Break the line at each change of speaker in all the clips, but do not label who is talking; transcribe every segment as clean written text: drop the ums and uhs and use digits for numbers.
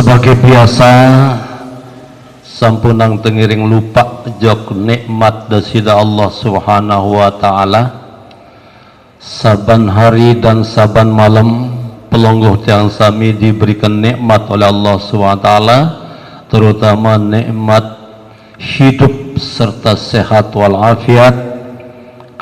Sebagai biasa sampunang tengiring lupa jok nikmat dasida Allah subhanahu wa ta'ala. Saban hari dan saban malam pelongguh tiang sami diberikan nikmat oleh Allah subhanahu wa ta'ala, terutama nikmat hidup serta sehat walafiat,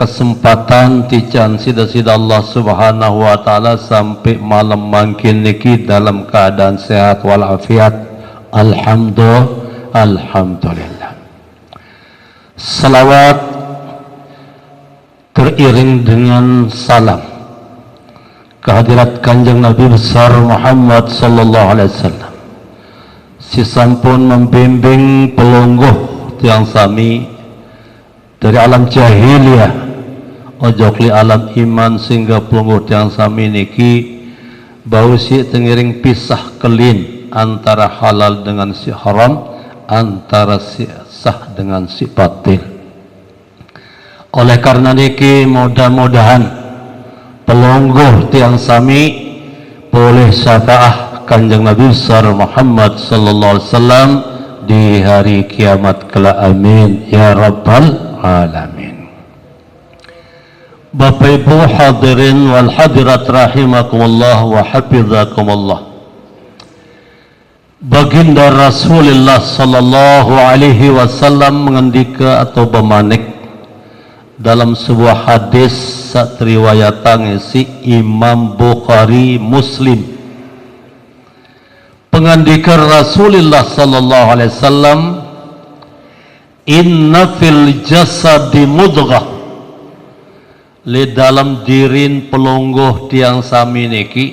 kesempatan tican sida-sida Allah subhanahu wa ta'ala sampai malam makin niki dalam keadaan sehat walafiat. Alhamdulillah. Salawat teriring dengan salam kehadirat Kanjeng Nabi besar Muhammad sallallahu alaihi wasallam, si sampun membimbing pelongguh tiang sami dari alam jahiliyah ojok li alam iman, sehingga pelongguh tiang sami niki bau si tengiring pisah kelin antara halal dengan si haram, antara si sah dengan si batil. Oleh karena niki mudah-mudahan pelongguh tiang sami boleh syafaah Kanjeng Nabi besar Muhammad sallallahu alaihi wasallam di hari kiamat kelak, amin ya rabbal alamin. Bapak Ibu hadirin wal hadirat rahimakumullah wa hafizakumullah. Baginda Rasulullah sallallahu alaihi wasallam mengendika atau bemanik dalam sebuah hadis satriwayatan si Imam Bukhari Muslim. Pengandika Rasulullah sallallahu alaihi wasallam, inna fil jasadi mudghah, li dalam dirin pelongguh tiang sami niki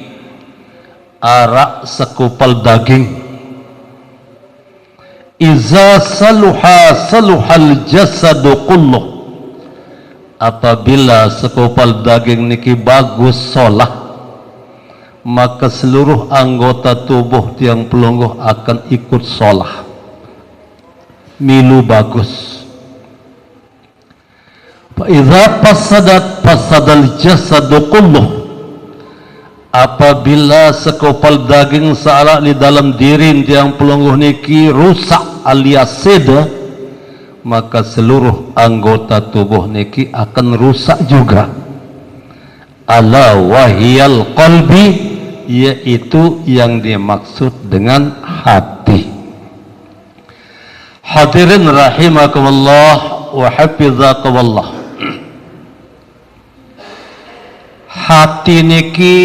arak sekupal daging. Iza saluha saluhal jasadu kulluh, apabila sekupal daging niki bagus solah, maka seluruh anggota tubuh tiang pelongguh akan ikut solah, milu bagus. Idza fasadat fasadal jasadu kulluh, apabila sekopal daging searak di dalam diri tiang pelongguh niki rusak alias seda, maka seluruh anggota tubuh niki akan rusak juga. Ala wahiyal qalbi, yaitu yang dimaksud dengan hati. Hadirin rahimakumullah wa hafizakumullah. Hati niki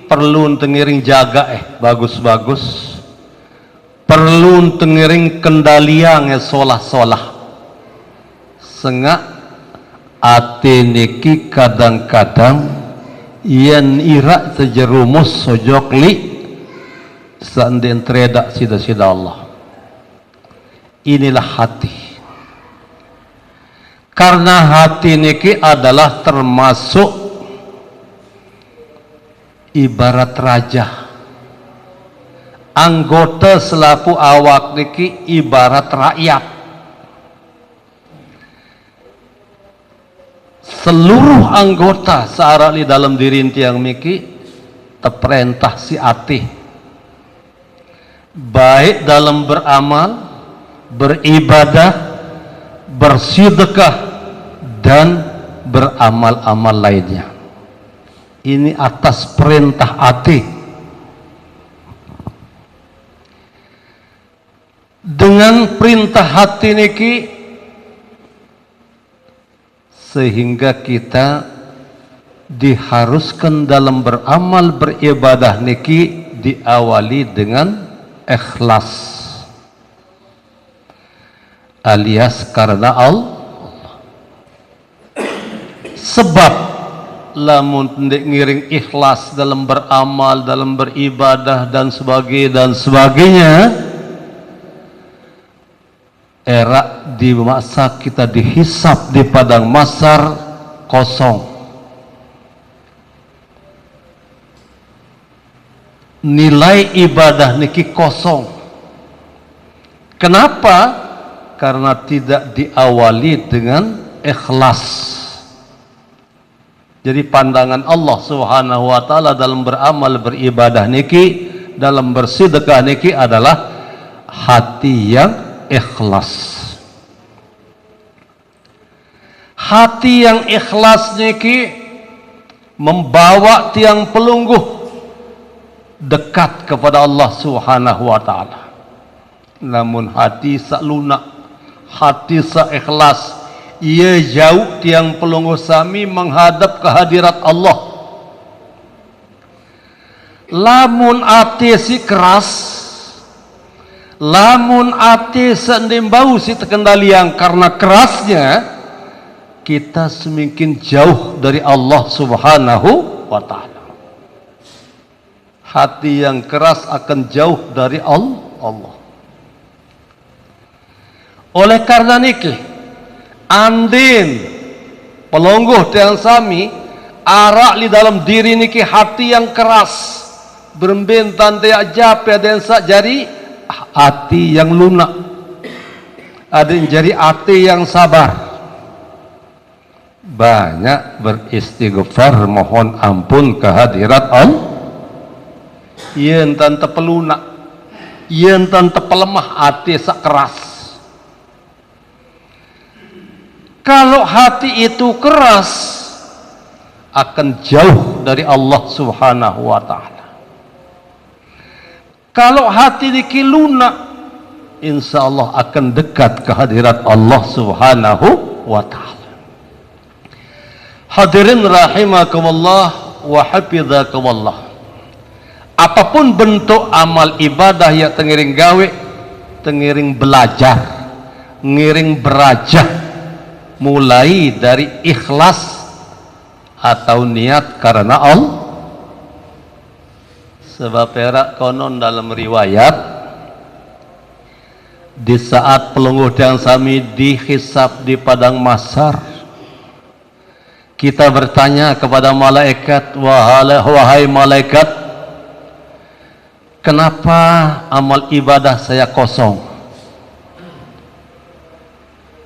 perlu tengiring jaga bagus-bagus, perlu tengiring kendalian solah-solah. Sengak ati niki kadang-kadang yen irak sejerumus sojokli sanden tredak sida-sida Allah. Inilah hati. Karena hati niki adalah termasuk ibarat raja. Anggota selaku awak niki ibarat rakyat. Seluruh anggota searak di dalam diri tiang niki terperintah si ati, baik dalam beramal, beribadah, bersedekah, dan beramal-amal lainnya. Ini atas perintah hati. Dengan perintah hati niki, sehingga kita diharuskan dalam beramal beribadah niki diawali dengan ikhlas, alias karena Allah. Sebab lamun ngiring ikhlas dalam beramal, dalam beribadah dan sebagainya, era di masa kita dihisap di padang mahsyar kosong. Nilai ibadah niki kosong. Kenapa? Karena tidak diawali dengan ikhlas. Jadi pandangan Allah subhanahu wa ta'ala dalam beramal beribadah niki dalam bersedekah niki adalah hati yang ikhlas. Hati yang ikhlas niki membawa tiang pelungguh dekat kepada Allah Subhanahu wa taala. Namun hati sak lunak, hati sak ikhlas, ia jauh tiang pelungguh sami menghadap kehadirat Allah. Lamun ati si keras, lamun ati sendembau si terkendalian karena kerasnya, kita semakin jauh dari Allah Subhanahu wa ta'ala. Hati yang keras akan jauh dari Allah. Oleh karena niki, andin pelongguh tiang sami arak di dalam diri niki hati yang keras, berembentan tiak jape, ada yang sak jari hati yang lunak, ada yang jari hati yang sabar. Banyak beristighfar mohon ampun kehadirat Allah. Yen tan tepelunak, yen tan tepelemah hati sak keras. Kalau hati itu keras akan jauh dari Allah Subhanahu wa taala. Kalau hati niki lunak, insya Allah akan dekat kehadirat Allah Subhanahu wa taala. Hadirin rahimakumullah wa hafizakumullah. Apapun bentuk amal ibadah yang tengiring gawe, tengiring belajar, ngiring berajah, mulai dari ikhlas atau niat karena Allah. Sebab perak konon dalam riwayat, di saat pelungguh dan sami dihisab di padang mahsyar, kita bertanya kepada malaikat, wahai malaikat, kenapa amal ibadah saya kosong?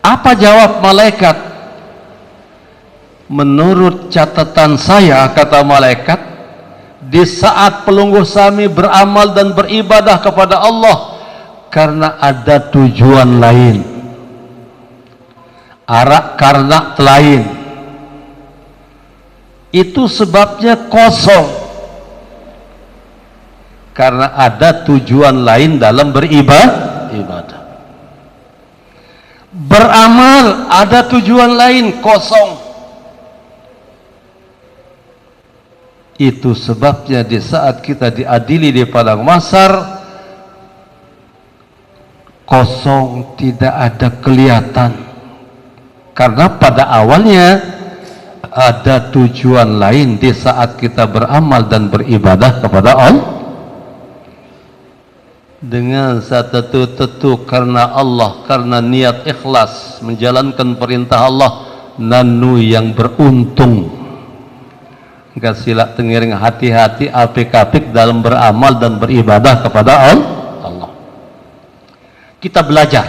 Apa jawab malaikat? Menurut catatan saya, kata malaikat, di saat pelungguh sami beramal dan beribadah kepada Allah karena ada tujuan lain, arak karena lain, itu sebabnya kosong, karena ada tujuan lain dalam beribadah. Beramal ada tujuan lain, kosong. Itu sebabnya di saat kita diadili di padang mahsyar, kosong, tidak ada kelihatan, karena pada awalnya ada tujuan lain di saat kita beramal dan beribadah kepada Allah. Dengan satu karena Allah, karena niat ikhlas menjalankan perintah Allah, nanu yang beruntung. Enggak silap tengiring hati-hati apik-apik dalam beramal dan beribadah kepada Allah. Kita belajar,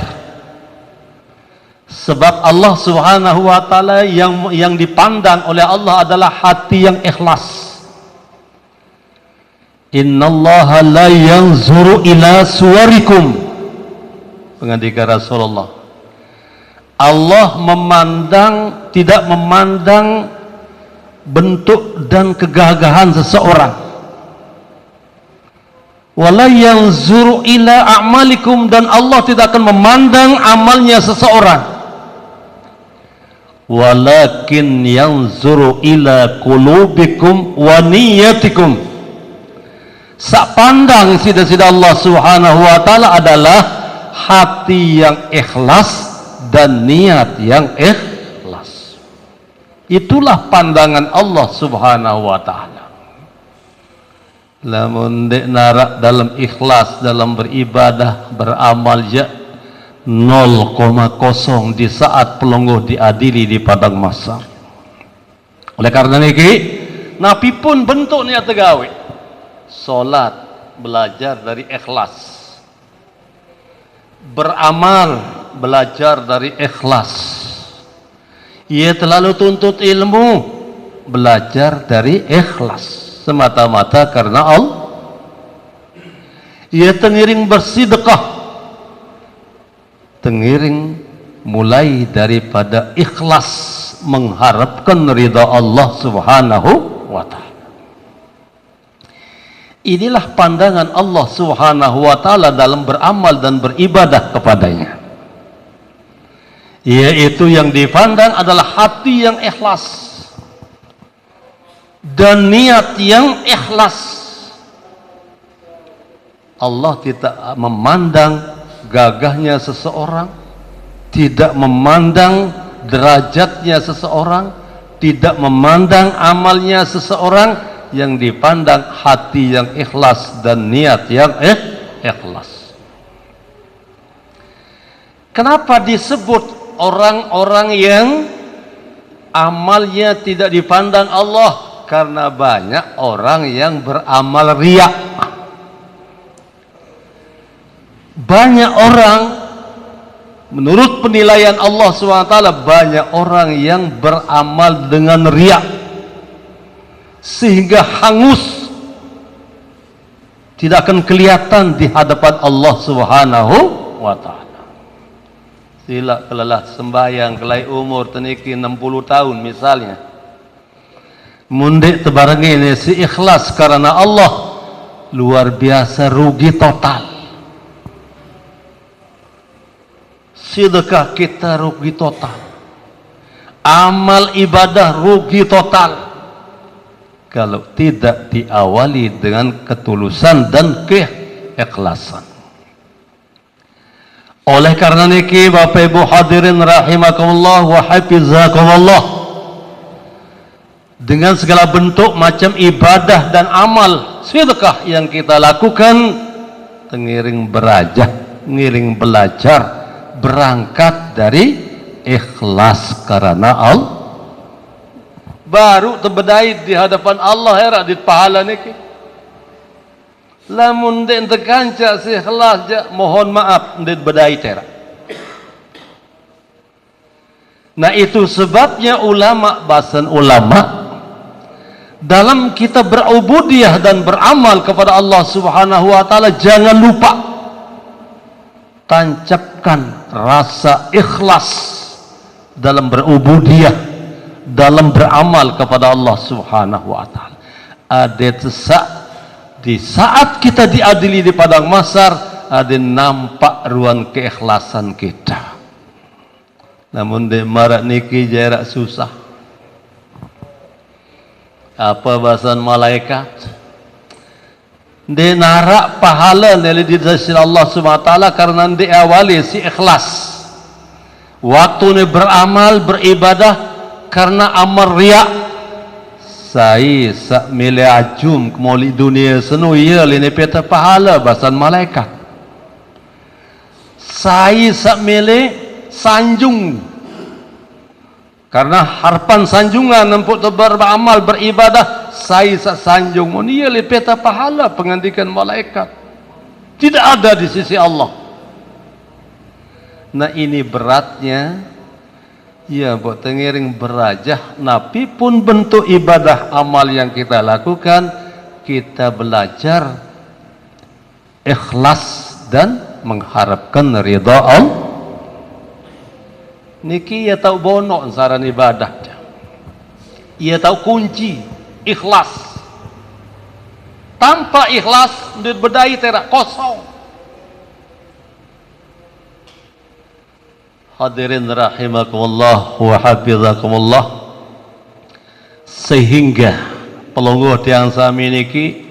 sebab Allah Subhanahu wa taala yang dipandang oleh Allah adalah hati yang ikhlas. Innallaha la yanzuru ila suwarikum, pengandikan Rasulullah. Allah tidak memandang bentuk dan kegagahan seseorang. Wala yanzuru ila a'malikum, dan Allah tidak akan memandang amalnya seseorang. Walakin yanzuru ila qulubikum wa niyatikum. Sak pandang sida-sida Allah Subhanahu wa taala adalah hati yang ikhlas dan niat yang ikhlas. Itulah pandangan Allah Subhanahu wa taala. Lamun dek narak dalam ikhlas, dalam beribadah, beramal ya 0,0 di saat pelungguh diadili di padang mahsyar. Oleh karena niki, Nabi pun bentuk niat tegawe. Salat belajar dari ikhlas, beramal belajar dari ikhlas. Ia terlalu tuntut ilmu, belajar dari ikhlas semata-mata karena Allah. ia tengiring bersedekah, tengiring mulai daripada ikhlas mengharapkan ridha Allah Subhanahu wa ta'ala. Inilah pandangan Allah Subhanahu wa ta'ala dalam beramal dan beribadah kepadanya, yaitu yang dipandang adalah hati yang ikhlas dan niat yang ikhlas. Allah tidak memandang gagahnya seseorang, tidak memandang derajatnya seseorang, tidak memandang amalnya seseorang. Yang dipandang hati yang ikhlas dan niat yang ikhlas. Kenapa disebut orang-orang yang amalnya tidak dipandang Allah? Karena banyak orang yang beramal riya. Banyak orang, menurut penilaian Allah SWT, banyak orang yang beramal dengan riya, sehingga hangus, tidak akan kelihatan di hadapan Allah Subhanahu wa ta'ala. Sila kelelah sembahyang kelai umur teniki 60 tahun misalnya, mundik tebarangi ini si ikhlas karena Allah, luar biasa rugi total. Sedekah kita rugi total, amal ibadah rugi total, kalau tidak diawali dengan ketulusan dan keikhlasan. Oleh karena niki Bapak Ibu hadirin rahimakumullah wa hafizakumullah, dengan segala bentuk macam ibadah dan amal sedekah yang kita lakukan, tengiring berajah, ngiring belajar, berangkat dari ikhlas karena Allah, baru terbedai di hadapan Allah herak di pahala niki. Lamun den tekanca si ikhlas ja, mohon maaf den bedai terak. Nah itu sebabnya ulama, bahasan ulama, dalam kita berubudiyah dan beramal kepada Allah Subhanahu wa ta'ala, jangan lupa tancapkan rasa ikhlas dalam berubudiyah, dalam beramal kepada Allah Subhanahu wa ta'ala. Ada di saat kita diadili di padang mahsyar, ada nampak ruang keikhlasan kita. Namun di marak niki jarak susah. Apa bahasan malaikat? Dia narak pahala dari di sisi Allah Subhanahu wa ta'ala karena dia awali si ikhlas. Waktu ni beramal, beribadah karena amal riak. Saya sak milih ajum kemoli dunia senu ia lini peta pahala bahasan malaikat. Saya sak milih sanjung karena harapan sanjungan nampak beramal beribadah, saya sak sanjung ia lini peta pahala pengantikan malaikat. Tidak ada di sisi Allah. Nah ini beratnya. Ya, buat tengiring berajah, nabi pun bentuk ibadah amal yang kita lakukan, kita belajar ikhlas dan mengharapkan ridha Allah. Niki ia tahu bono saran ibadah, ia tahu kunci ikhlas. Tanpa ikhlas, duit bedai terak kosong. Hadirin rahimakumullah wa hafizakumullah, sehingga pelungguh yang sami niki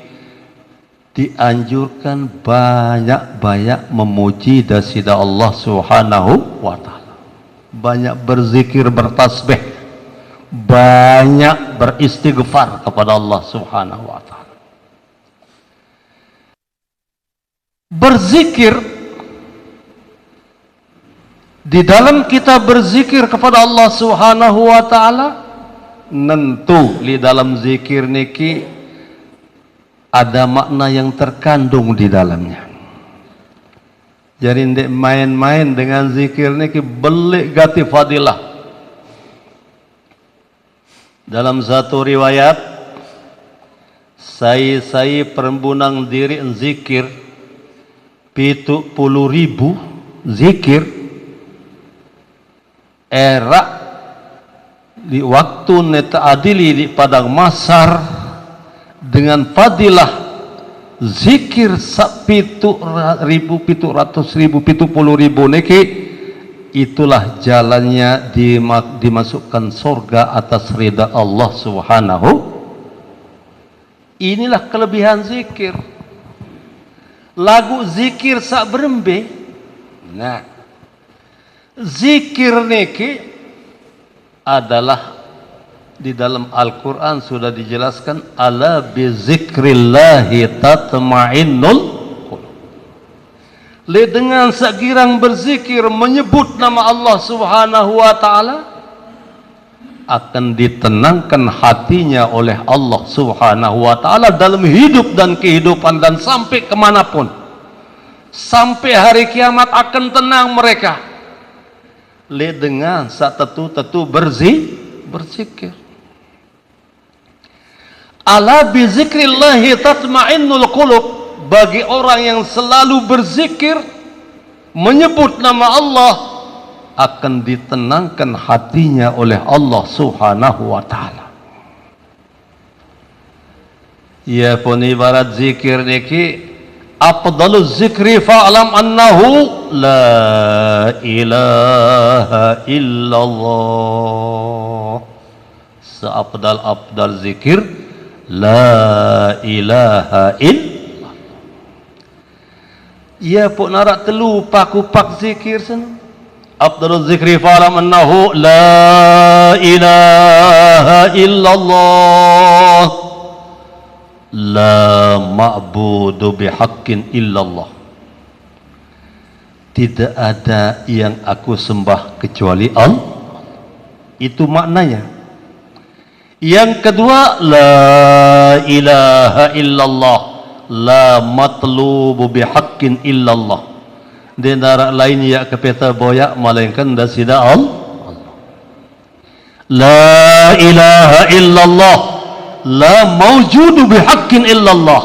dianjurkan banyak-banyak memuji dasida Allah Subhanahu wa ta'ala, banyak berzikir, bertasbih, banyak beristighfar kepada Allah Subhanahu wa ta'ala. Berzikir, di dalam kita berzikir kepada Allah Subhanahu wa ta'ala, tentu di dalam zikir niki ada makna yang terkandung di dalamnya. Jadi ndek main-main dengan zikir niki, belik gati fadilah. Dalam satu riwayat, saya perembunang diri zikir 70.000 zikir era di waktu neta adili di padang masar dengan fadilah zikir 700.000 niki, itulah jalannya dimasukkan surga atas ridha Allah Subhanahu. Inilah kelebihan zikir. Lagu zikir sak berembe. Nah, zikir niki adalah di dalam Al-Quran sudah dijelaskan, ala bi zikrillahi tatma'innul qulub. Dengan segirang berzikir menyebut nama Allah Subhanahu wa ta'ala, akan ditenangkan hatinya oleh Allah Subhanahu wa ta'ala dalam hidup dan kehidupan, dan sampai kemanapun, sampai hari kiamat akan tenang mereka dengan satu berzikir. Ala bi zikrillahi tatma'innul qulub. Bagi orang yang selalu berzikir menyebut nama Allah, akan ditenangkan hatinya oleh Allah Subhanahu wa ta'ala. Ya pun ibarat zikir niki, afdaluz zikri fa'lam annahu la ilaha illallah. Seafdal zikir la ilaha illallah. Ya pun narak telu paku-pak zikir sana. Afdalul zikri fa'lam annahu la ilaha illallah, la ma'budu bihaqqin illallah. Tidak ada yang aku sembah kecuali Allah. Itu maknanya. Yang kedua, la ilaha illallah, la matlubu bihaqqin illallah. Di nara lain ya kepeta boyak melainkan dasida Allah. La ilaha illallah, la mawjudu bihaqqin illallah.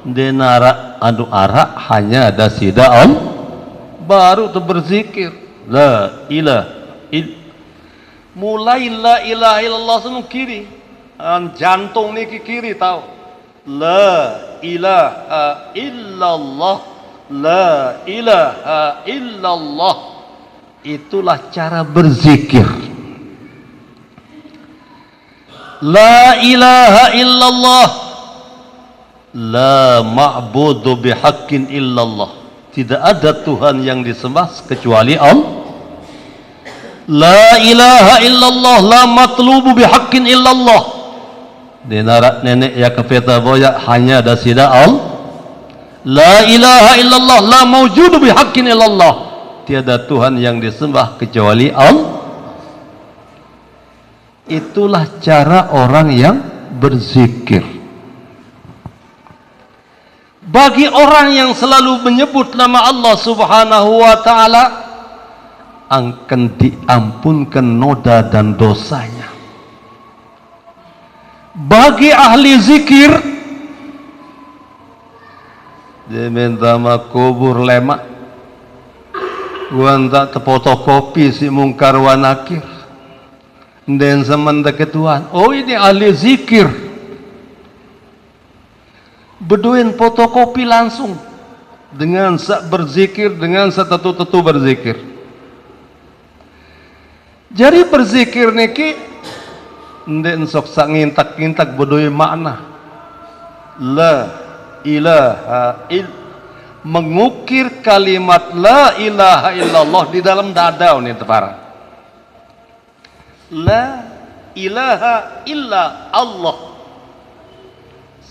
Di nara anu ara hanya dasida Allah. Baru tu berzikir la ilaha illallah. Mulai la ilaha illallah semua kiri, jantung ni ke kiri tahu. La ilaha illallah, la ilaha illallah. Itulah cara berzikir. La ilaha illallah, la ma'budu bihaqqin illallah. Tidak ada Tuhan yang disembah kecuali Allah. La ilaha illallah, la matlubu bihaqqin illallah. Di narak nenek ya kepeta boya hanya ada sida Allah. La ilaha illallah, la mawjudu bihaqqin illallah. Tiada Tuhan yang disembah kecuali Allah. Itulah cara orang yang berzikir. Bagi orang yang selalu menyebut nama Allah Subhanahu wa ta'ala, akan diampunkan noda dan dosanya. Bagi ahli zikir, dia minta makubur lemak, gua tak terfotokopi si mungkar wa nakir, dan semen ketuan. Oh, ini ahli zikir. Beduin fotokopi langsung dengan berzikir, dengan setetu-tetu berzikir. Jadi berzikir niki ndek sok sak ngintak-ngintak beduin makna. La ilaha illallah, mengukir kalimat la ilaha illallah di dalam dada ini tepara. La ilaha illa Allah.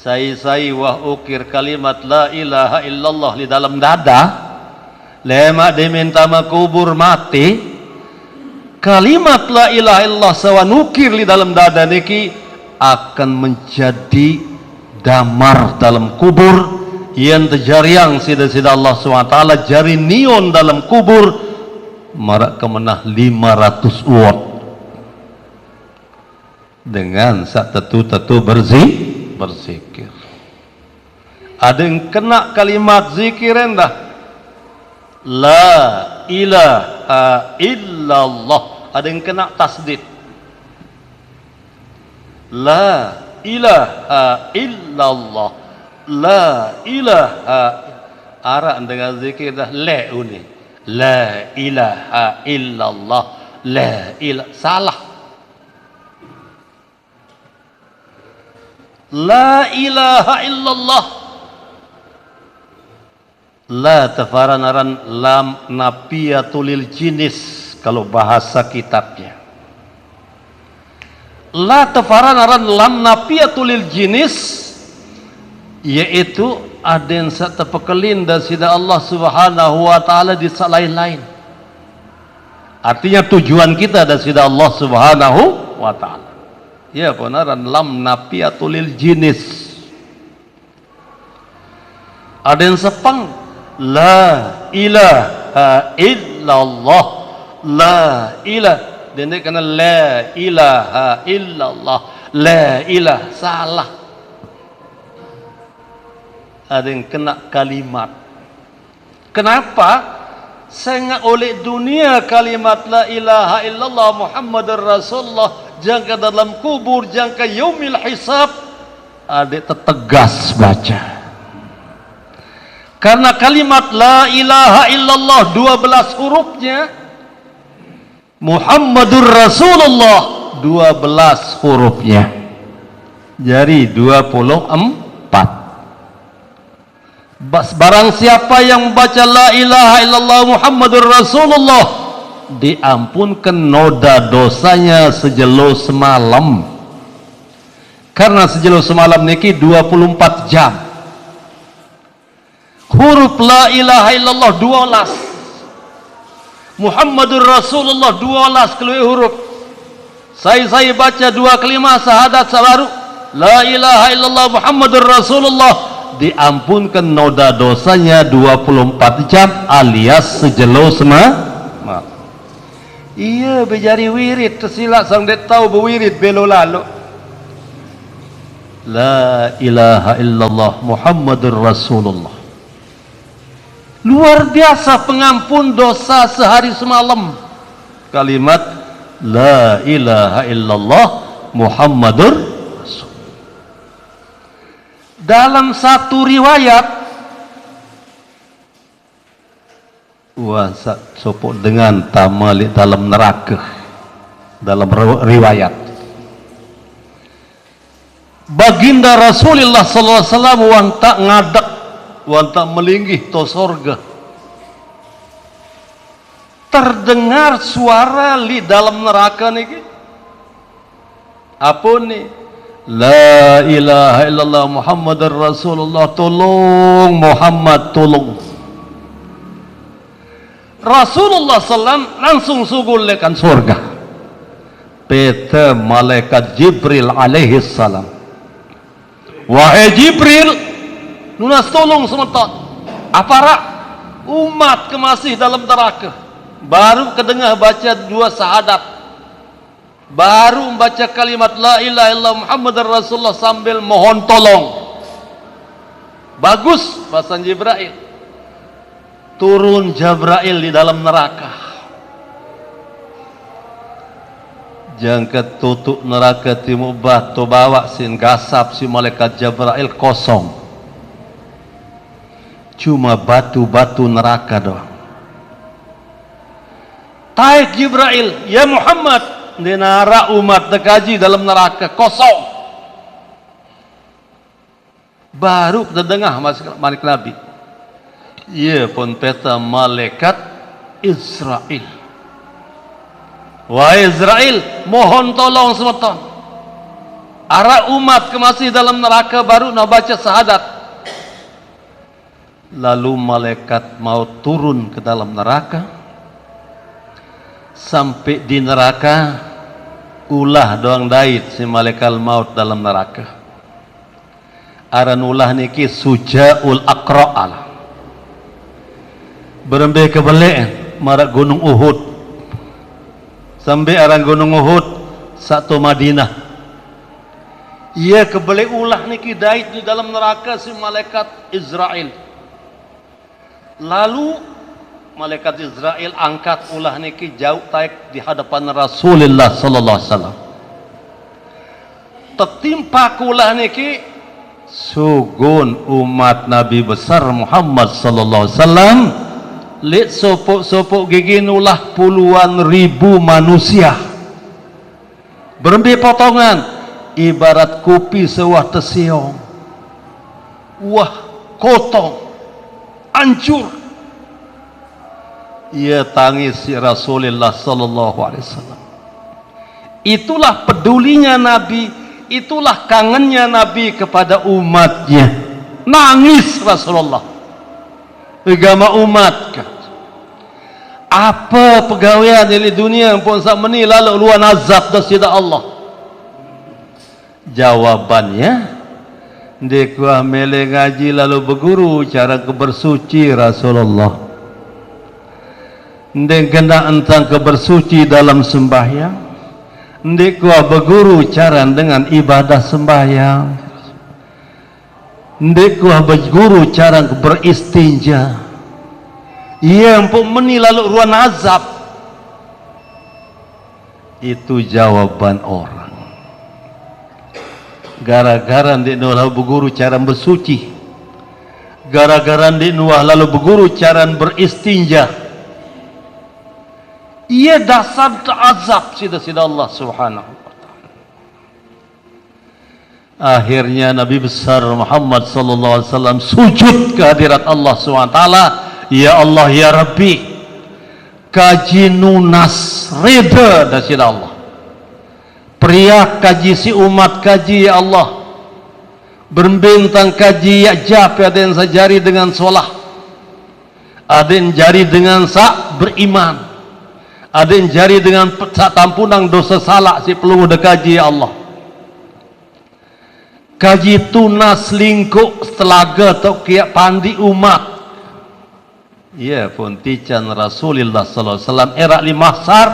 Saya wah ukir kalimat la ilaha illallah di dalam dada. Lema diminta makubur mati. Kalimat la ilaha illallah sawanukir di dalam dada niki akan menjadi damar dalam kubur, yang terjariang sida-sida Allah SWT jari nion dalam kubur marak kemenah 500 watt dengan sak tetu-tetu berzikir. Ada yang kena kalimat zikir endah La ilaha illallah. Ada yang kena tasdid. La ilaha illallah. La ilaha. Arak dengan zikir dah la uni. La ilaha illallah. La ilaha. Salah. La ilaha illallah. La tafaranaran lam napiatulil jinis kalau bahasa kitabnya. La tafaranaran lam napiatulil jinis, yaitu aden satu pekelin dan sida Allah Subhanahu wa taala di lain-lain. Artinya tujuan kita dan sida Allah Subhanahu wa taala. Ya benaran lam napiatulil jinis. Aden sepang la ilaha illallah. La ilaha. Dia kena la ilaha illallah. La ilaha. Salah. Ada yang kena kalimat. Kenapa? Sehingga oleh dunia kalimat la ilaha illallah Muhammadur Rasulullah jangka dalam kubur, jangka yaumil hisab, adik tetegas baca. Karena kalimat la ilaha illallah 12 hurufnya, Muhammadur Rasulullah 12 hurufnya. Jadi 24. Barang siapa yang baca la ilaha illallah Muhammadur Rasulullah, diampunkan noda dosanya sejelo semalam. Karena sejelo semalam niki 24 jam. Huruf la ilaha illallah 12, Muhammadur Rasulullah 12 keluar huruf. Saya baca 2 kalimat syahadat sabaru la ilaha illallah Muhammadur Rasulullah, diampunkan noda dosanya 24 jam alias sejelo semalam. Iya bejari wirid tersilap sang det tahu berwirid belo lalu. La ilaha illallah Muhammadur Rasulullah. Luar biasa pengampun dosa sehari semalam. Kalimat la ilaha illallah Muhammadur Rasulullah. Dalam satu riwayat, sopok dengan tamalik dalam neraka. Dalam riwayat, baginda Rasulullah sallallahu alaihi wasallam wanta ngadak, wanta melinggih to sorga. Terdengar suara li dalam neraka niki. Apa ni? La ilaha illallah Muhammadur Rasulullah, tolong Muhammad, tolong. Rasulullah sallam langsung sugulkan surga. Peta malaikat Jibril alaihi salam. Wahai Jibril, nunas tolong semeton. Aparak umat kemasih dalam neraka. Baru kedengar baca 2 syahadat. Baru membaca kalimat la ilaha illallah Muhammadur Rasulullah sambil mohon tolong. Bagus bahasa Jibril. Turun Jibril di dalam neraka. Jangka tutup neraka timu batu bawa sin gasap si malaikat Jibril kosong. Cuma batu-batu neraka doang. Taik Jibril, ya Muhammad, dinara umat dekaji dalam neraka kosong. Baru terdengar malaikat Nabi. Ia pun peta malaikat Israel. Wahai Israel, mohon tolong semeton. Arah umat kemasih dalam neraka baru nak baca syahadat. Lalu malaikat mau turun ke dalam neraka. Sampai di neraka, ulah doang dait si malaikat maut dalam neraka. Aran ulah niki Sujaul Aqra'al. Berembe ke belek marak gunung Uhud. Sampai aran gunung Uhud satu Madinah. Ia ke belek ulah niki dait di dalam neraka si malaikat Israel. Lalu malaikat Israel angkat ulah niki jauh taik di hadapan Rasulullah sallallahu alaihi wasallam. Tetimpa ulah niki sugun umat Nabi besar Muhammad sallallahu alaihi wasallam. Lihat sopok-sopok gigi nulah puluhan ribu manusia berembi potongan ibarat kopi sewah tesiong, wah kotong hancur. Ia tangis si Rasulullah sallallahu alaihi wasallam. Itulah pedulinya Nabi, itulah kangennya Nabi kepada umatnya. Nangis Rasulullah agama umat kan. Apa pegawaian di dunia pun sak meni lalu luan azab dasida Allah. Jawabannya dekuah mele ngaji lalu berguru cara kebersuci Rasulullah. Ndek kena entang kebersuci dalam sembahyang. Dekuah berguru cara dengan ibadah sembahyang. Dekuah berguru cara beristinja. Ia empuk meni lalu ruang azab. Itu jawaban orang. Gara-gara di nuah berguru cara bersuci, gara-gara di nuah lalu berguru cara beristinja, ia dasar azab sida-sida Allah subhanahu wa ta'ala. Akhirnya Nabi besar Muhammad sallallahu alaihi wasallam sujud ke hadirat Allah subhanahu wa ta'ala. Ya Allah ya Rabbi, kaji nunas reda dasida Allah. Pria kaji si umat kaji ya Allah. Berbintang kaji ya jap ada yang sajari dengan solah, ada yang jari dengan sak beriman, ada yang jari dengan sak tampunang dosa salah si perlu dekaji ya Allah. Kaji tunas lingkuk telaga atau kiak pandi umat. Ya pun tican Rasulullah sallallahu alaihi wasallam era li mahsar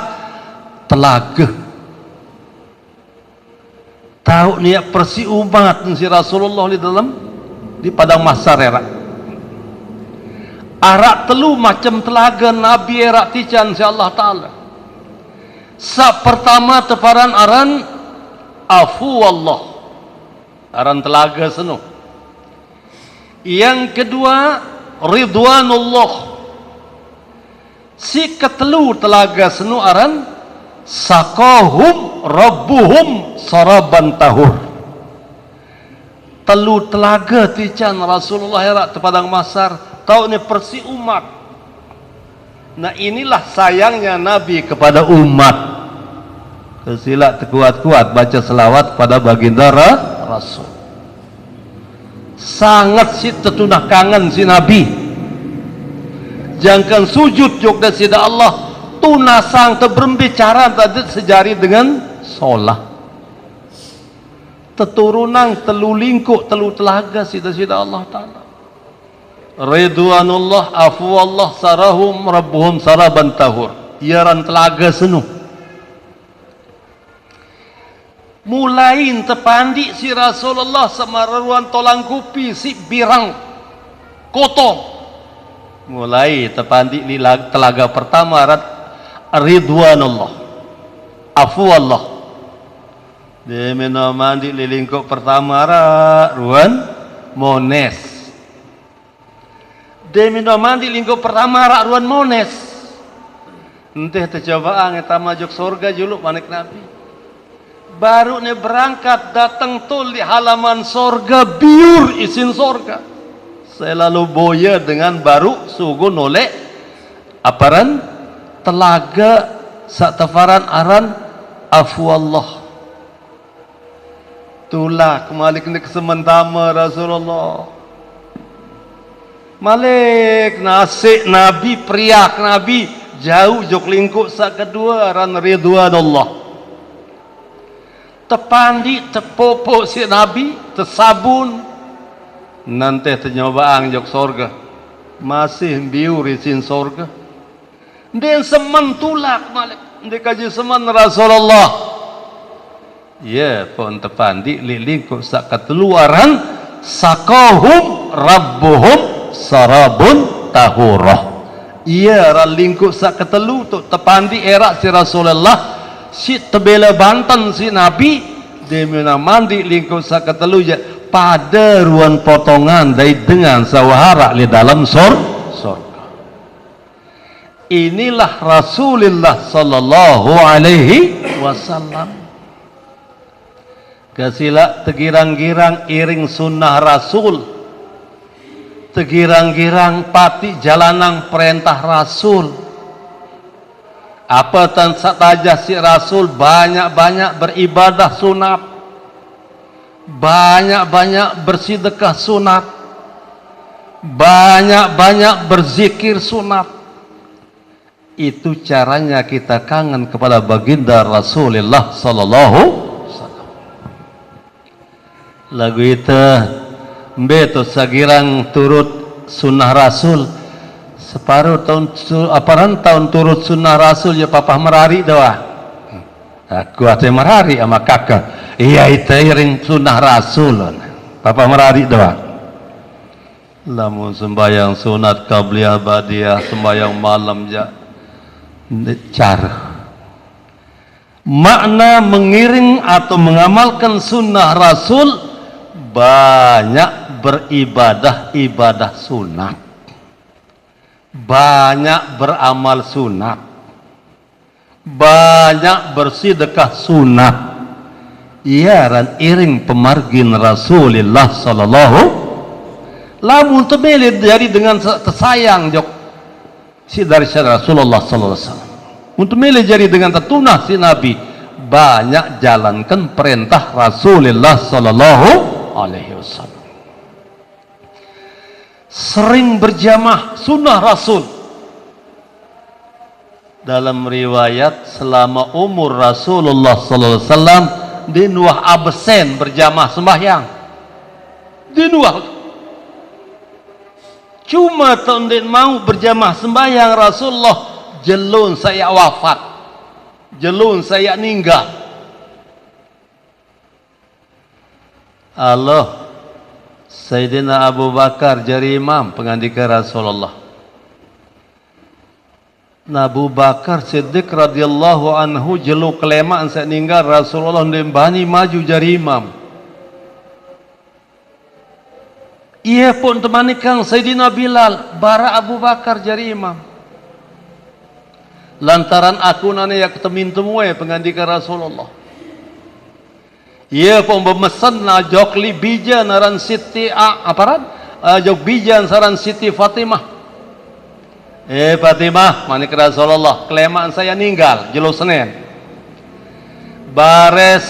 telaga. Tahu niat persi umat si Rasulullah di dalam di padang mahsar era. Arak telu macam telaga Nabi era tican si Allah taala. Sa pertama teparan aran afu Allah. Aran telaga seno. Yang kedua ridwanullah. Si ketelu telaga senu aran saqahum rabbuhum saraban tahur. Telu telaga tican Rasulullah era tepadang masar tahu ni persi umat. Nah inilah sayangnya Nabi kepada umat. Kesila terkuat-kuat baca selawat pada baginda Rasul. Sangat si tetunah kangen si Nabi. Jangan sujud jok dan sida Allah tunasang terberbicara tadi sejari dengan solah. Teturunang telu lingkuk telu telaga sida Allah taala. Ridwanullah afu Allah sarahum rabbuhum saraban tahur. Iaran telaga senu. Mulai tepandi si Rasulullah samaruan tolang kupi si birang kotong. Mulai tepandi di telaga pertama ridwanullah afu Allah. Dia minum mandi di lingkup pertama ruan mones. Dia minum mandi lingkup pertama ruan mones. Entah tercobaan kita majok surga juluk manik Nabi. Baru ni berangkat datang tul di halaman surga biur isin surga. Saya lalu boya dengan baru sugu nolek aparan telaga saktafaran aran afu Allah. Itulah kembali ke sementama Rasulullah. Malik nasik Nabi priak Nabi jauh jok lingkup sak kedua aran ridwanullah. Tepandi tepopok si Nabi tersabun. Nanti ternyobaan jok sorga masih biur isin sorga. Dan seman tulak malik dia kaji seman Rasulullah. Ya pun tepandi lilingkup sak keteluaran saqahum rabbuhum sarabun tahurah. Iya ran lingkup sak ketelu tu tepandi era si Rasulullah si tebela Banten si Nabi dia mandi lingkup sak ketelu je pada ruang potongan dari dengan sawahara di dalam surga. Inilah Rasulullah sallallahu alaihi wasallam. Kasila tegirang-girang iring sunnah Rasul, tegirang-girang pati jalanang perintah Rasul. Apa tan saja si Rasul banyak-banyak beribadah sunat, banyak-banyak bersedekah sunat, banyak-banyak berzikir sunat. Itu caranya kita kangen kepada baginda Rasulullah sallallahu lagu itu betul sagirang turut sunnah Rasul separuh tahun turut sunnah Rasul ya papa merari doa aku ate merari sama kakak iya itu iring sunnah Rasul papa merari doa lamun sembahyang sunat qabliyah badiah sembahyang malam ja cara makna mengiring atau mengamalkan sunnah Rasul banyak beribadah sunat, banyak beramal sunat, banyak bersedekah sunat. Iya ran iring pemargin Rasulullah sallallahu lamun temelit jadi dengan tersayang jok si dari Rasulullah sallallahu alaihi wasallam untuk milih jadi dengan tertunah si Nabi banyak jalankan perintah Rasulullah sallallahu alaihi wasallam. Sering berjamaah sunnah Rasul. Dalam riwayat selama umur Rasulullah sallallahu alaihi wasallam dinuah absen berjamaah sembahyang. Dinuah. Cuma tondin mau berjamaah sembahyang Rasulullah jelun saya wafat. Jelun saya ninggal. Allah Sayyidina Abu Bakar jadi imam pengandika Rasulullah. Abu Bakar Siddiq radhiyallahu anhu jelu kelemaan saya ninggal Rasulullah ndembani maju jadi imam. Ia pun temani kang Sayyidina Bilal bara Abu Bakar jadi imam. Lantaran aku nane ya ketemin temue pengandika Rasulullah. Ia pun bermesan na jokli bija naran Siti aparan jok bijan saran Siti Fatimah. Fatimah manik Rasulullah kelemaan saya ninggal jelo Senin. Bares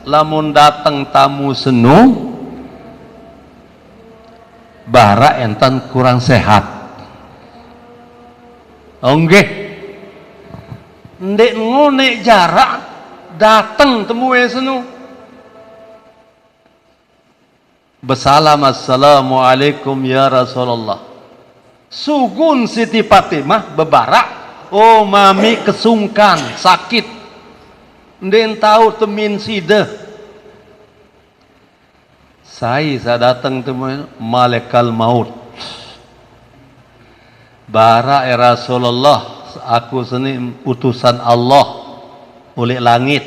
lamun datang tamu senu bara entan kurang sehat. Onggeh. Ndek ngone jarak datang temue senu. Bersalam assalamualaikum ya Rasulullah. Sugun Siti Fatimah bebarak. Oh mami kesungkan sakit. Ndek tahu temin sida. Saya datang temui malaikat maut. Bara Rasulullah aku seni utusan Allah oleh langit.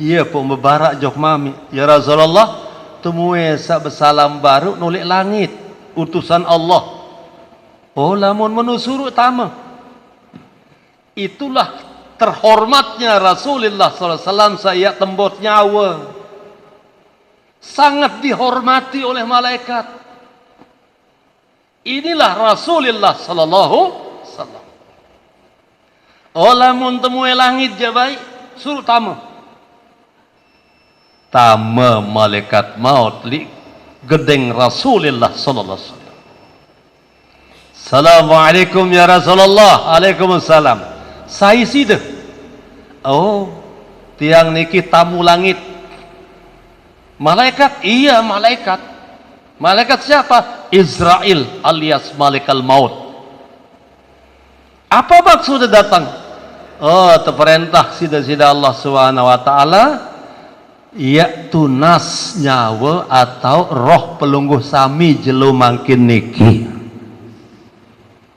Ia pun bebarak jok mami ya Rasulullah temui sak bersalam baru nolak langit utusan Allah. Oh lamun menusuru tama itulah terhormatnya Rasulullah SAW saya tembot nyawa sangat dihormati oleh malaikat. Inilah Rasulullah sallallahu alaihi wasallam. Oh lamun temui langit je baik suruh tama malaikat maut li gedeng Rasulullah sallallahu alaihi wasallam. Assalamualaikum ya Rasulullah. Waalaikumsalam. Saya sida. Oh, tiang niki tamu langit. Malaikat? Iya, malaikat. Malaikat siapa? Israel alias malaikat maut. Apa maksudnya datang? Oh, terperintah sida-sida Allah Subhanahu wa taala yaitu nas nyawa atau roh pelungguh sami jelo mangkin niki.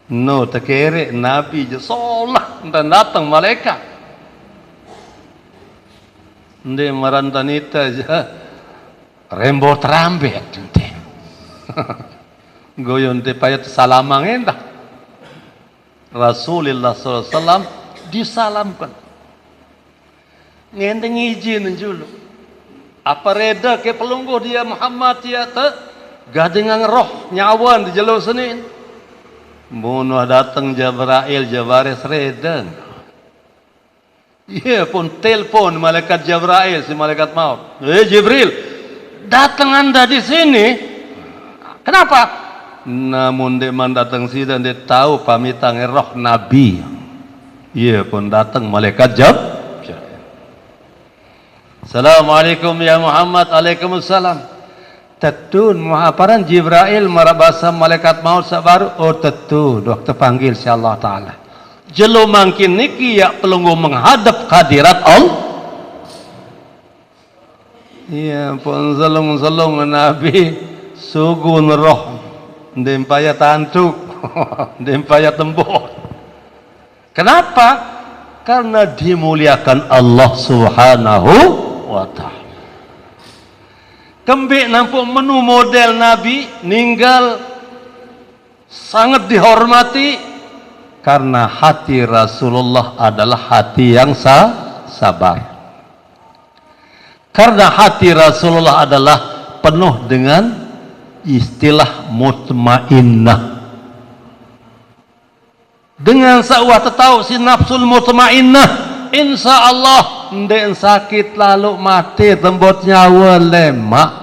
No terkere Nabi je solah dan datang malaikat. Nde marantanita je rembo terambet nde. Goyon te payat salamang endah. Rasulullah SAW disalamkan. Ngenteng izin julu. Apa reda ke pelungguh dia Muhammad ya te gadengang roh nyawan di jelo senin. Bunuh datang Jabrail Jabaris reda. Iya pun telpon malaikat Jabrail si malaikat maut. Jibril, datang anda di sini. Kenapa? Namun dia datang sini dan dia tahu pamitan roh Nabi. Iya pun datang malaikat Jabrail. Assalamualaikum ya Muhammad. Waalaikumsalam. Tetun muhaparan Jibril marabasa malaikat maut sabaru. Oh tetu dokter panggil insyaallah taala. Jelo mangkin niki ya pelunggu menghadap hadirat Allah. Iya pun selung Nabi sugun roh dempaya tantuk dempaya tembok. Kenapa? Karena dimuliakan Allah Subhanahu wa ta'ala. Kembik nampak menu model Nabi ninggal sangat dihormati karena hati Rasulullah adalah hati yang sabar. Karena hati Rasulullah adalah penuh dengan istilah mutmainnah. Dengan sa'wah tetau si nafsul mutmainnah, insya Allah ndek sakit lalu mati tembot nyawa lemak.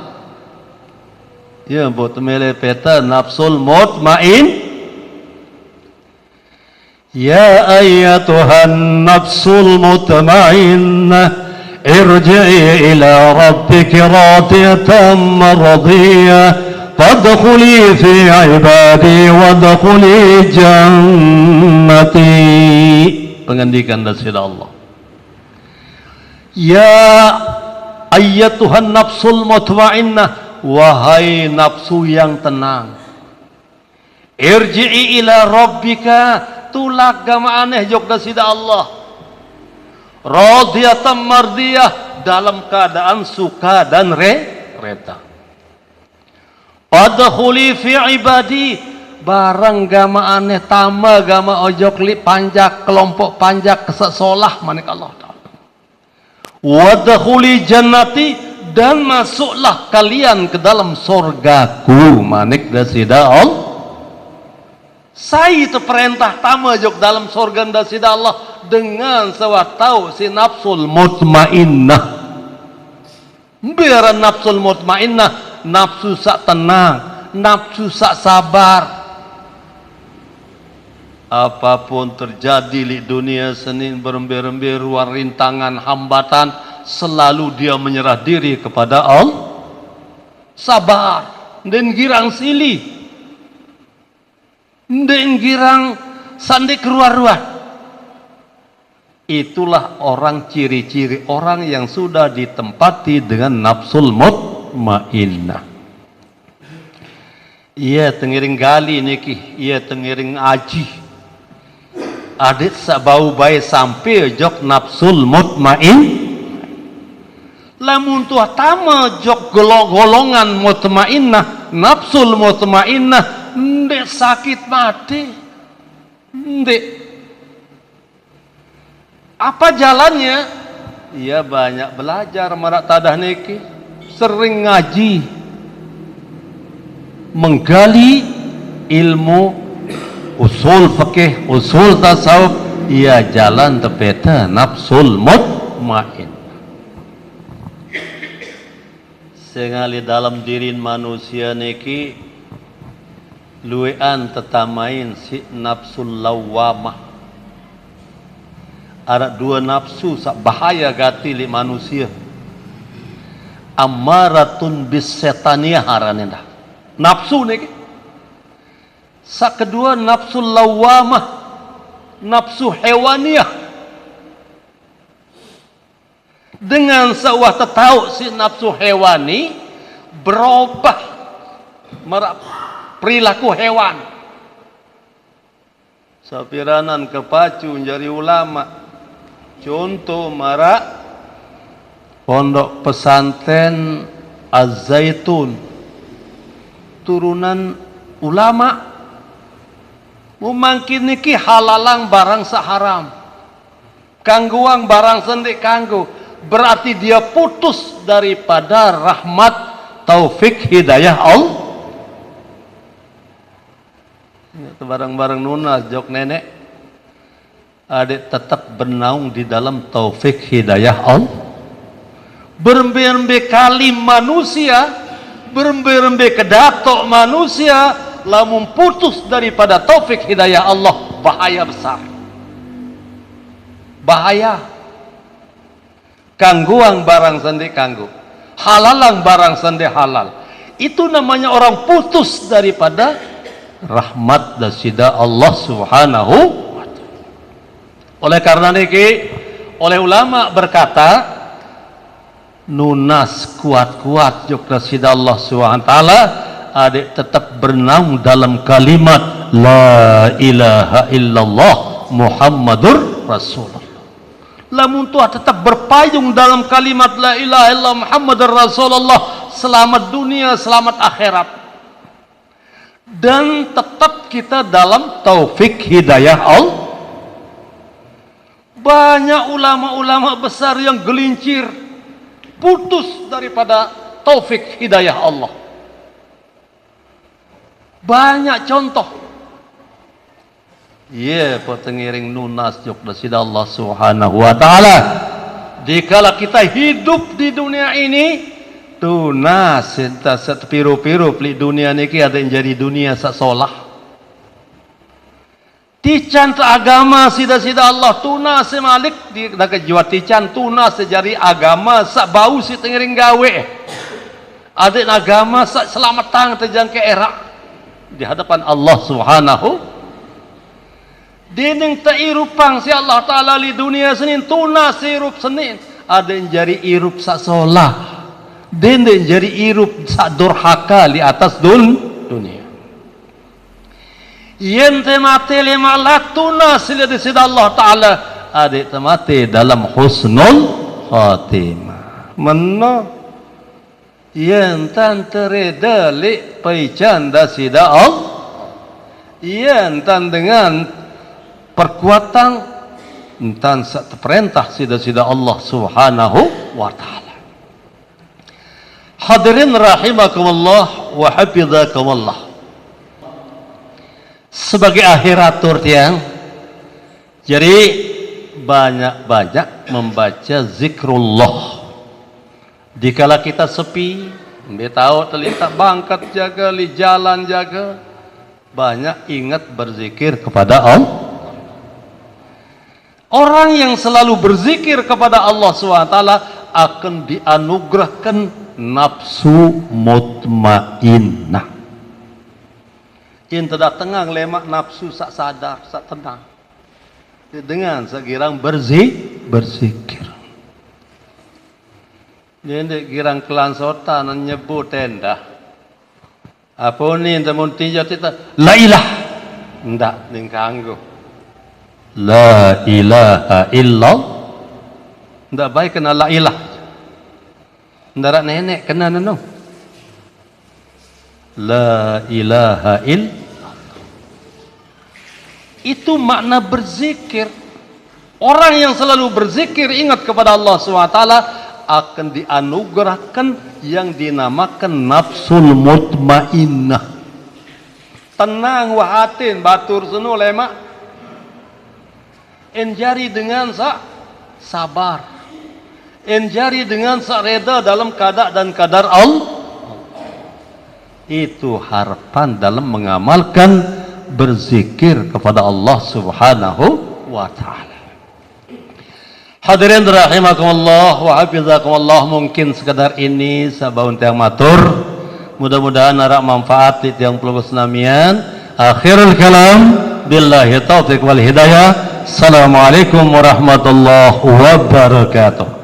Ya buat mele peta nafsul mutmain. Ya ayyatuhan nafsul mutmainnah irji'i ila rabbiki radiyatan mardiyah fadkhuli fi ibadi wadkhuli jannati. Pengendikan dari Allah. Ya ayyatuhan nafsul mutmainnah, wahai nafsu yang tenang, irji'i ila rabbika, tulak gama aneh jok dasida Allah, radiyatan mardiyah, dalam keadaan suka dan reda. Adkhuli fi ibadi, barang gama aneh tama gama ojok li panjak kelompok panjak kesesolah manik Allah Ta'ala. Wadkhuli jannati, dan masuklah kalian ke dalam sorgaku manik dasida Allah. Saya itu perintah tama jok dalam sorga dasida Allah dengan sewatau si nafsul mutmainnah. Biar nafsul mutmainnah, nafsu sak tenang, nafsu sak sabar. Apapun terjadi di dunia senin berembe-rembe ruang rintangan hambatan, selalu dia menyerah diri kepada Allah. Sabar dan girang silih, dan girang sandi keluar-luar. Itulah orang ciri-ciri orang yang sudah ditempati dengan nafsul mutmainnah. Ia tengiring gali niki, ia tengiring aji. Adit sabau baik sampai jok nafsul mutmain. Lamun tuah tama jok golongan mutmainnah, nafsul mutmainnah, ndek sakit mati, ndek. Apa jalannya? Ia banyak belajar marak tadah niki, sering ngaji, menggali ilmu usul fikih, usul tasawuf, ia jalan tepeta nafsul mutmain. Sengali dalam diri manusia niki luwean tetamain si nafsul lawamah. Ada dua nafsu sak bahaya gati li manusia. Amaratun bis setaniyah haranenda. Nafsu niki. Sak kedua nafsu lawamah, nafsu hewaniyah. Dengan sewah tetau si nafsu hewani berubah perilaku hewan.
sapiranan kepacu jadi ulama. Contoh marak pondok pesantren Az-Zaitun, turunan ulama mungkin niki halalang barang saharam, kangguang barang sendik kanggu, berarti dia putus daripada rahmat taufik hidayah Allah. Barang-barang nunas jok nenek adik tetap bernaung di dalam taufik hidayah Allah. Berembe-embe kalim manusia, berembe-embe kedatok manusia, lamun putus daripada taufik hidayah Allah, bahaya besar. Bahaya. Kangguang barang sendi kanggu, halalang barang sendi halal. Itu namanya orang putus daripada rahmat dan sida Allah Subhanahu wa ta'ala. Oleh karena niki, oleh ulama berkata, nunas kuat-kuat jukna sida Allah Subhanahu wa ta'ala, adik tetap bernaung dalam kalimat la ilaha illallah Muhammadur Rasulullah. Lamun tua tetap berpayung dalam kalimat la ilaha illallah Muhammadur Rasulullah, selamat dunia, selamat akhirat. Dan tetap kita dalam taufik hidayah Allah. Banyak ulama-ulama besar yang gelincir, putus daripada taufik hidayah Allah. Banyak contoh. Ya, potengiring nunas jok dasida Allah Subhanahu wa ta'ala. Dikala kita hidup di dunia ini, tunas entah sepiru-piru pli dunia niki ada yang jadi dunia sasolah. Tican agama sida-sida Allah tunas semalik di dekat jiwa tican tunas sejari agama sak bau si tengiring gawe. Ada agama sak selamatan terjangke era di hadapan Allah Subhanahu. Dining tairupang si Allah Ta'ala li dunia senin tunas irup senin. Ada yang jadi irup sak solah. Dende jadi irup sak durhaka di atas dunia. Yente mate lima latuna sila di sida Allah Ta'ala. Adik temate dalam husnul khatimah. Mana? Yentan tereda li paicanda sida Allah. Yentan dengan perkuatan entan sak perintah sida-sida Allah Subhanahu wa ta'ala. Hadirin rahimakumullah wa hafizakumullah. Sebagai akhir atur tiang, jadi banyak-banyak membaca zikrullah. Dikala kita sepi, tahu telintak bangkat jaga, li jalan jaga, banyak ingat berzikir kepada Allah. Orang yang selalu berzikir kepada Allah SWT akan dianugerahkan nafsu mutmainnah. Yang tidak tenang lemak nafsu sak sadar, sak tenang. Dengan segirang berzikir. Jadi girang kelansotan nyebut tenda. Apa ni temun tinjau kita la ilah. Ndak ning kanggo. La ilaha illallah. Ndak baik kena la ilah. Ndak nenek kena nano. La ilaha illallah. Itu makna berzikir. Orang yang selalu berzikir ingat kepada Allah SWT akan dianugerahkan yang dinamakan nafsul mutmainnah. Tenang wahatin batur sunu lemak. Enjari dengan sabar. Enjari dengan reda dalam kadar dan kadar Allah. Itu harapan dalam mengamalkan berzikir kepada Allah Subhanahu wa ta'ala. Hadirin rahimakumullah wa hafizakumullah, mungkin sekadar ini sabaun tiang matur. Mudah-mudahan narak manfaat di tiang pelubus namian. Akhirul kalam billahi taufiq wal hidayah. Assalamualaikum warahmatullahi wabarakatuh.